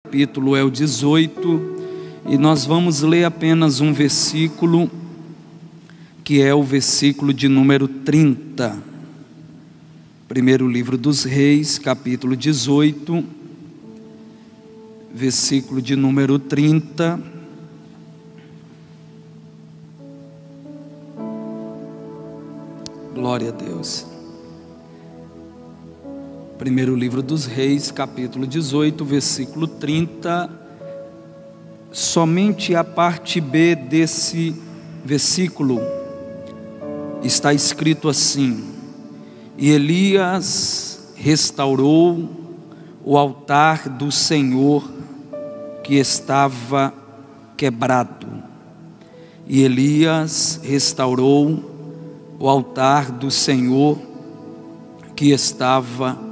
Capítulo é o 18 e nós vamos ler apenas um versículo, que é o versículo de número 30. Primeiro livro dos Reis, capítulo 18, versículo de número 30. Glória a Deus. Primeiro livro dos Reis, capítulo 18, versículo 30. Somente a parte B desse versículo está escrito assim: e Elias restaurou o altar do Senhor que estava quebrado. E Elias restaurou o altar do Senhor que estava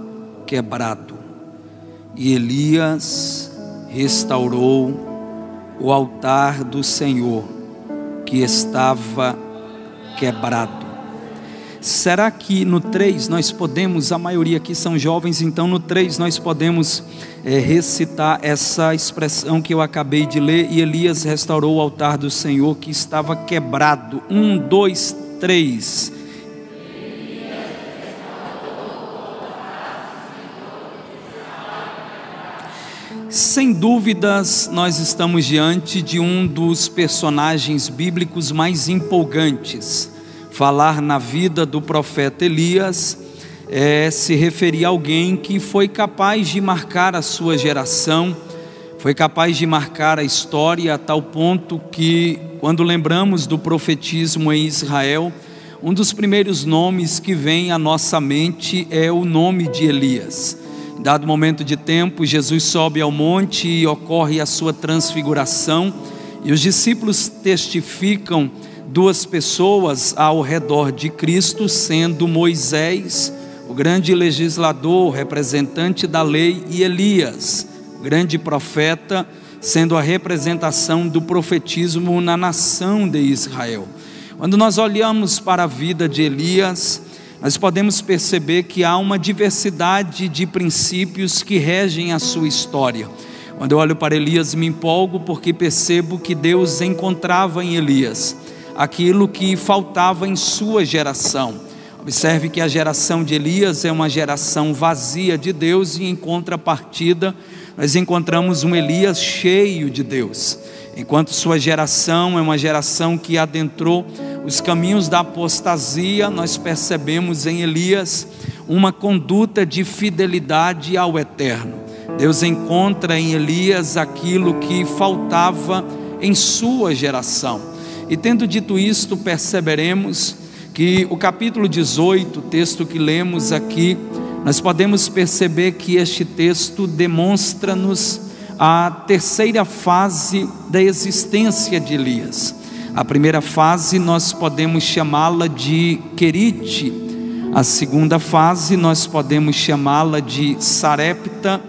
quebrado. E Elias restaurou o altar do Senhor que estava quebrado. Será que no 3 nós podemos, a maioria aqui são jovens, então no 3 nós podemos recitar essa expressão que eu acabei de ler? E Elias restaurou o altar do Senhor que estava quebrado. 1, 2, 3. Sem dúvidas, nós estamos diante de um dos personagens bíblicos mais empolgantes. Falar na vida do profeta Elias é se referir a alguém que foi capaz de marcar a sua geração, foi capaz de marcar a história a tal ponto que, quando lembramos do profetismo em Israel, um dos primeiros nomes que vem à nossa mente é o nome de Elias. Em dado momento de tempo, Jesus sobe ao monte e ocorre a sua transfiguração, e os discípulos testificam duas pessoas ao redor de Cristo, sendo Moisés, o grande legislador, representante da lei, e Elias, o grande profeta, sendo a representação do profetismo na nação de Israel. Quando nós olhamos para a vida de Elias, nós podemos perceber que há uma diversidade de princípios que regem a sua história. Quando eu olho para Elias, me empolgo porque percebo que Deus encontrava em Elias aquilo que faltava em sua geração. Observe que a geração de Elias é uma geração vazia de Deus, e em contrapartida nós encontramos um Elias cheio de Deus. Enquanto sua geração é uma geração que adentrou os caminhos da apostasia, nós percebemos em Elias uma conduta de fidelidade ao eterno. Deus encontra em Elias aquilo que faltava em sua geração. E tendo dito isto, perceberemos que o capítulo 18, o texto que lemos aqui, nós podemos perceber que este texto demonstra-nos a terceira fase da existência de Elias. A primeira fase nós podemos chamá-la de Querite, a segunda fase nós podemos chamá-la de Sarepta,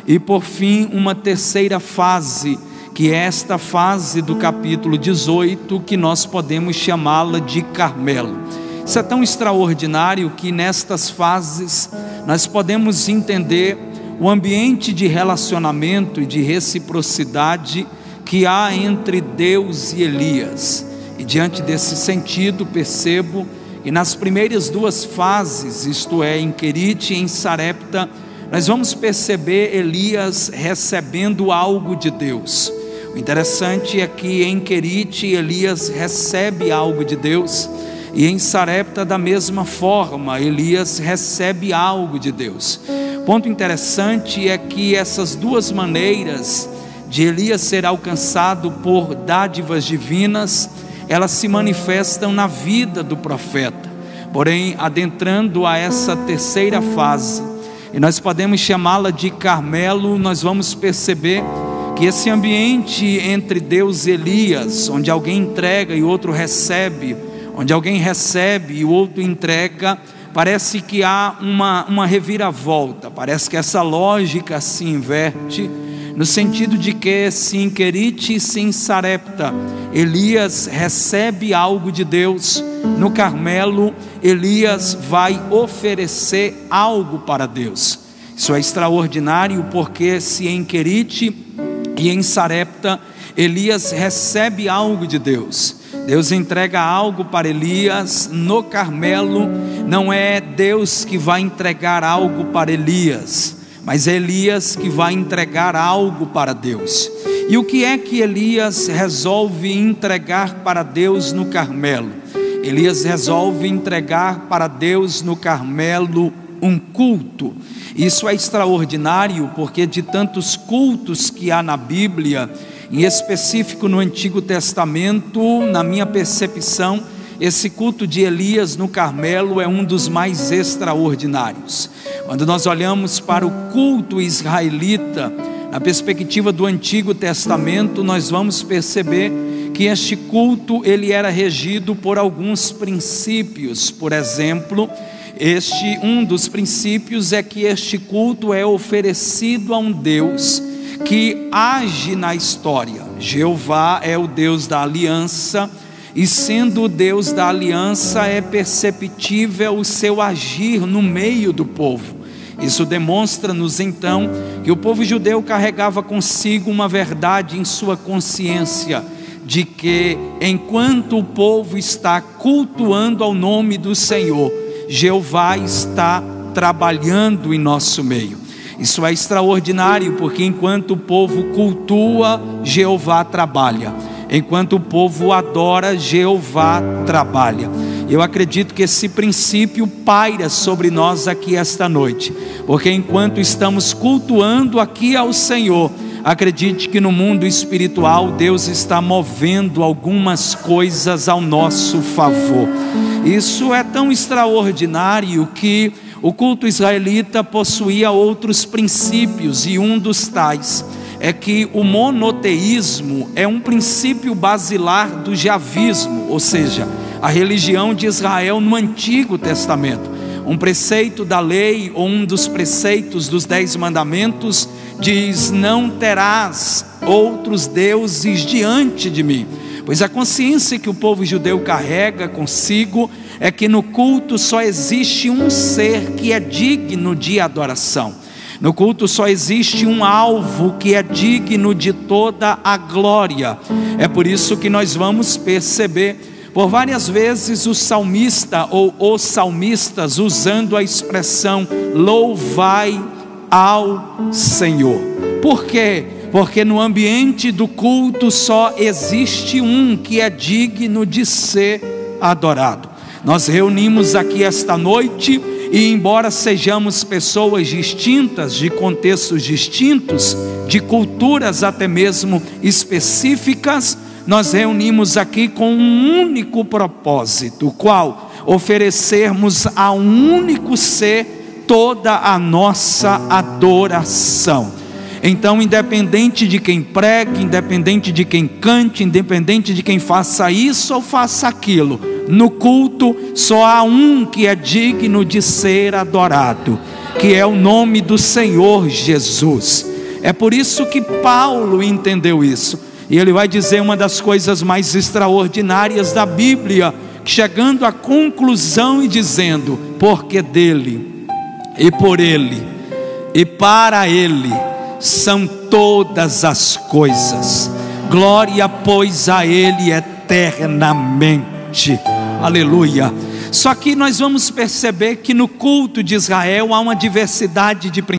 e por fim uma terceira fase, que é esta fase do capítulo 18, que nós podemos chamá-la de Carmelo. Isso é tão extraordinário que nestas fases nós podemos entender o ambiente de relacionamento e de reciprocidade que há entre Deus e Elias. E diante desse sentido, percebo que nas primeiras duas fases, isto é, em Querite e em Sarepta, nós vamos perceber Elias recebendo algo de Deus. O interessante é que em Querite Elias recebe algo de Deus, e em Sarepta da mesma forma Elias recebe algo de Deus. Ponto interessante é que essas duas maneiras de Elias ser alcançado por dádivas divinas, elas se manifestam na vida do profeta. Porém, adentrando a essa terceira fase, e nós podemos chamá-la de Carmelo, nós vamos perceber que esse ambiente entre Deus e Elias, onde alguém entrega e outro recebe, onde alguém recebe e o outro entrega, parece que há uma reviravolta, parece que essa lógica se inverte, no sentido de que se em Querite e se em Sarepta Elias recebe algo de Deus, no Carmelo Elias vai oferecer algo para Deus. Isso é extraordinário porque se em Querite e em Sarepta Elias recebe algo de Deus, Deus entrega algo para Elias. No Carmelo não é Deus que vai entregar algo para Elias, mas é Elias que vai entregar algo para Deus. E o que é que Elias resolve entregar para Deus no Carmelo? Elias resolve entregar para Deus no Carmelo um culto. Isso é extraordinário porque de tantos cultos que há na Bíblia, em específico no Antigo Testamento, na minha percepção, esse culto de Elias no Carmelo é um dos mais extraordinários. Quando nós olhamos para o culto israelita, na perspectiva do Antigo Testamento, nós vamos perceber que este culto ele era regido por alguns princípios. Por exemplo, um dos princípios é que este culto é oferecido a um Deus que age na história. Jeová é o Deus da aliança, e sendo o Deus da aliança, é perceptível o seu agir no meio do povo. Isso demonstra-nos então que o povo judeu carregava consigo uma verdade em sua consciência, de que enquanto o povo está cultuando ao nome do Senhor, Jeová está trabalhando em nosso meio. Isso é extraordinário porque enquanto o povo cultua, Jeová trabalha. Enquanto o povo adora, Jeová trabalha. Eu acredito que esse princípio paira sobre nós aqui esta noite, porque enquanto estamos cultuando aqui ao Senhor, acredite que no mundo espiritual Deus está movendo algumas coisas ao nosso favor. Isso é tão extraordinário que o culto israelita possuía outros princípios, e um dos tais é que o monoteísmo é um princípio basilar do javismo, ou seja, a religião de Israel no Antigo Testamento. Um preceito da lei, ou um dos preceitos dos 10 mandamentos, diz: não terás outros deuses diante de mim. Pois a consciência que o povo judeu carrega consigo é que no culto só existe um ser que é digno de adoração. No culto só existe um alvo que é digno de toda a glória. É por isso que nós vamos perceber por várias vezes o salmista ou os salmistas usando a expressão louvai ao Senhor. Por quê? Porque no ambiente do culto só existe um que é digno de ser adorado. Nós reunimos aqui esta noite e, embora sejamos pessoas distintas, de contextos distintos, de culturas até mesmo específicas, nós reunimos aqui com um único propósito, o qual oferecermos a um único ser toda a nossa adoração. Então, independente de quem pregue, independente de quem cante, independente de quem faça isso ou faça aquilo, no culto só há um que é digno de ser adorado, que é o nome do Senhor Jesus. É por isso que Paulo entendeu isso, e ele vai dizer uma das coisas mais extraordinárias da Bíblia, chegando à conclusão e dizendo: porque dele, e por ele, e para ele são todas as coisas. Glória, pois, a ele eternamente. Aleluia. Só que nós vamos perceber que no culto de Israel há uma diversidade de princípios.